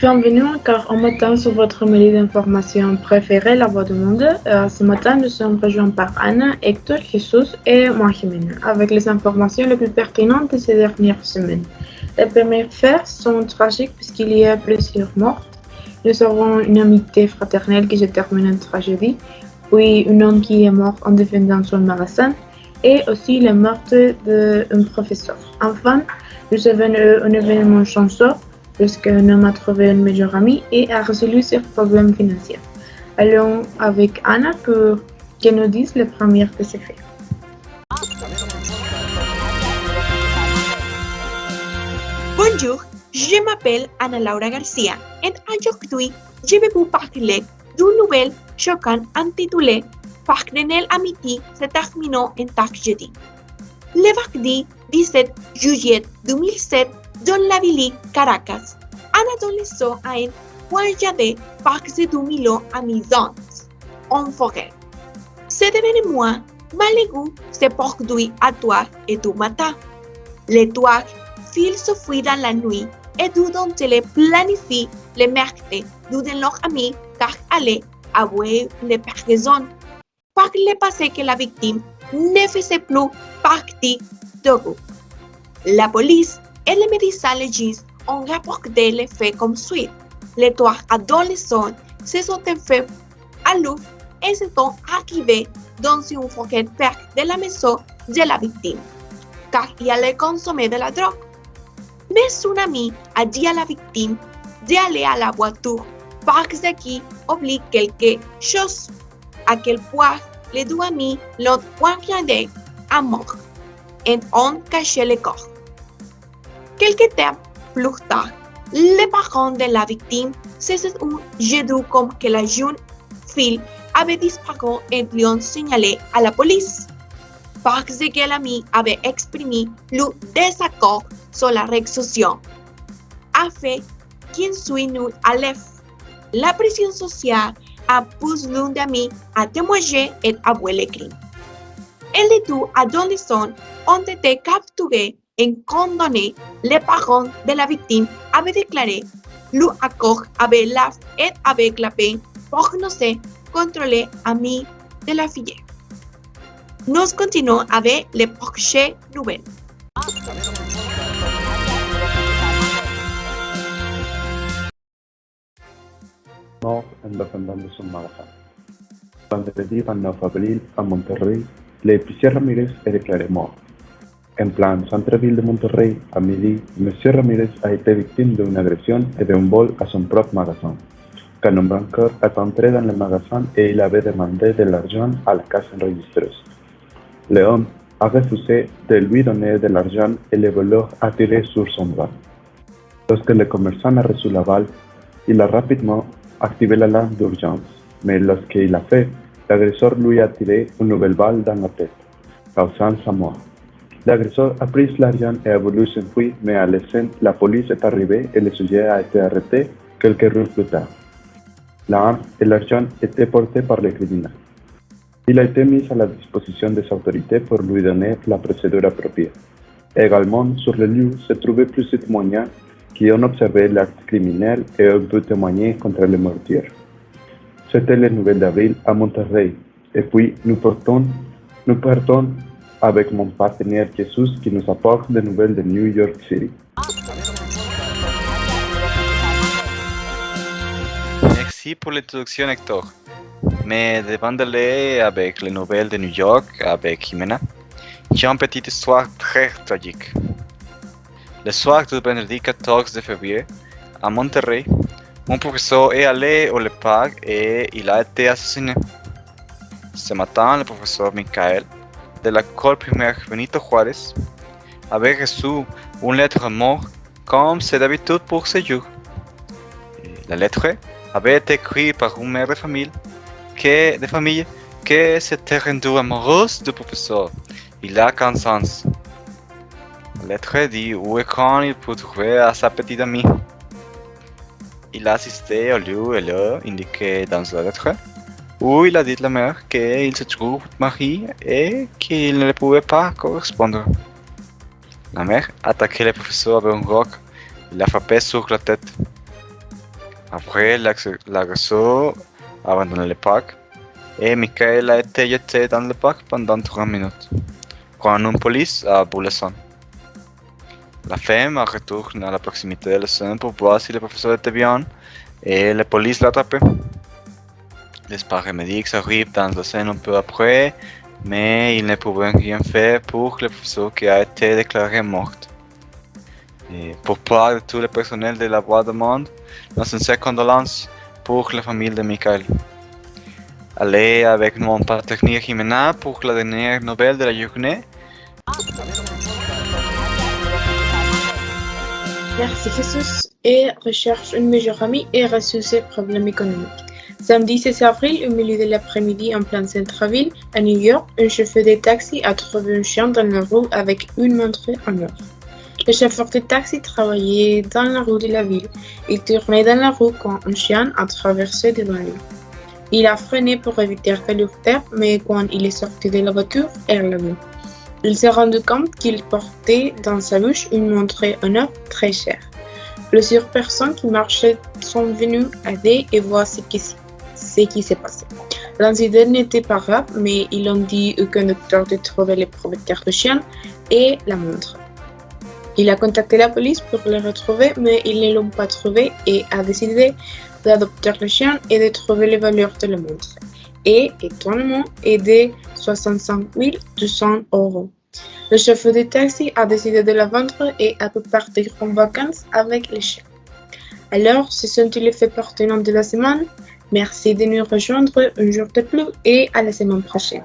Bienvenue encore un matin sur votre média d'information préférée, La Voix du Monde. Ce matin, nous sommes rejoints par Anna, Hector, Jesus et moi, Jimena, avec les informations les plus pertinentes de ces dernières semaines. Les premiers faits sont tragiques puisqu'il y a plusieurs morts. Nous avons une amitié fraternelle qui se termine en tragédie, puis un homme qui est mort en défendant son magasin, et aussi le meurtre d'un professeur. Enfin, nous avons eu un événement chanceux puisqu'un homme a trouvé un meilleur ami et a résolu ses problèmes financiers. Allons avec Anna pour qu'elle nous dise les premières de ces faits. Bonjour, je m'appelle Ana Laura Garcia et aujourd'hui, je vais vous parler d'une nouvelle choquante intitulée Partenel Amity se terminó en tragédie. Le vendredi 17 juillet 2007, dans la ville Caracas, un adolescent a été poignardé par ses 2000 amis en forêt. Cet événement malheureux s'est produit à 3h du matin. Les trois filles se fuient dans la nuit et dont elles planifient le mercredi de leurs amis car allaient avouer les personnes. Par le passé que la victime ne faisait plus partie du groupe. La police et les médecins légistes ont rapporté les faits comme suit. Les trois adolescents se sont fait à l'eau et se sont arrivés dans une forêt près de la maison de la victime, car il allait consommer de la drogue. Mais son ami a dit à la victime d'aller à la voiture parce qu'il oublie quelque chose, à quel point les deux amis l'ont poignardé à mort et ont caché le corps. Quelques temps plus tard, les parents de la victime se sont jadis comme que la jeune fille avait disparu et lui ont signalé à la police. Parce que l'ami avait exprimé le désaccord sur la réaction, a fait qu'il soit nu à l'EF. La pression sociale a poussé l'un des amis à témoigner et avouer le crime. Et les deux adolescents ont été capturés et condamnés. Les parents de la victime avaient déclaré leur accord avec la et avec la peine pour ne se contrôler amis de la fille. Nous continuons avec les prochaines nouvelles. Mort en defendant de son magasin. Vendredi 29 abril, à Monterrey, l'épicier Ramirez est déclaré mort. En plein centre-ville de Monterrey, à midi, M. Ramirez a été victime d'une agression et d'un vol à son propre magasin. Quand un braqueur est entré dans le magasin et il avait demandé de l'argent à la caisse enregistreuse. L'homme a refusé de lui donner de l'argent et le voleur a tiré sur son bras. Lorsque le commerçant a reçu la balle, il a rapidement activé la lampe d'urgence, mais lorsqu'il l'a fait, l'agresseur lui a tiré une nouvelle balle dans la tête, causant sa mort. L'agresseur a pris l'argent et a voulu s'enfuir, mais à l'instant, la police est arrivée et le sujet a été arrêté quelques jours plus tard. L'arme et l'argent étaient portés par les criminels. Il a été mis à la disposition des autorités pour lui donner la procédure appropriée. Également, sur le lieu se trouvaient plusieurs témoins qui ont observé l'acte criminel et ont pu témoigner contre le meurtrier. C'était les nouvelles d'avril à Monterrey. Et puis, nous partons avec mon partenaire Jesus qui nous apporte des nouvelles de New York City. Merci pour l'introduction, Hector. Mais devant d'aller avec les nouvelles de New York avec Jimena, j'ai une petite histoire très tragique. Le soir du vendredi 14 février, à Monterrey, mon professeur est allé au parc et il a été assassiné. Ce matin, le professeur Michael de l'école primaire Benito Juárez avait reçu une lettre mort comme c'est d'habitude pour ce jour. La lettre avait été écrite par une mère de famille qui s'était rendue amoureuse du professeur il a 15 ans. La lettre dit où et quand il peut trouver à sa petite amie. Il a assisté au lieu et l'heure indiqué dans la lettre, où il a dit à la mère qu'il se trouve marié et qu'il ne pouvait pas correspondre. La mère a attaqué le professeur avec un roc et l'a frappé sur la tête. Après, l'agresseur a abandonné le parc et Michael a été jeté dans le parc pendant 3 minutes, quand une police a brûlé son. La femme a retourné à la proximité de la scène pour voir si le professeur était bien et la police l'a attrapé. Les paramédics arrivent dans la scène un peu après, mais ils ne pouvaient rien faire pour le professeur qui a été déclaré mort. Et pour part de tout le personnel de la Voix du Monde, nos sincères condoléances pour la famille de Michael. Allez avec nous en partenaire Jimena pour la dernière nouvelle de la journée. Merci Jesus et recherche une meilleure amie et résout ses problèmes économiques. Samedi 16 avril, au milieu de l'après-midi en plein centre-ville, à New York, un chauffeur de taxi a trouvé un chien dans la rue avec une montre en or. Le chauffeur de taxi travaillait dans la rue de la ville. Il tournait dans la rue quand un chien a traversé devant lui. Il a freiné pour éviter qu'elle ouvre, mais quand il est sorti de la voiture, elle l'a vu. Il s'est rendu compte qu'il portait dans sa bouche une montre en or très chère. Plusieurs personnes qui marchaient sont venues aider et voir ce qui s'est passé. L'incident n'était pas grave, mais ils ont dit au conducteur de trouver le propriétaire du chien et la montre. Il a contacté la police pour le retrouver, mais ils ne l'ont pas trouvé et a décidé d'adopter le chien et de trouver les valeurs de la montre. Et, étonnamment, est de 65 200 €. Le chauffeur de taxi a décidé de la vendre et a pu partir en vacances avec le chien. Alors, ce sont les faits pertinents de la semaine. Merci de nous rejoindre un jour de plus et à la semaine prochaine.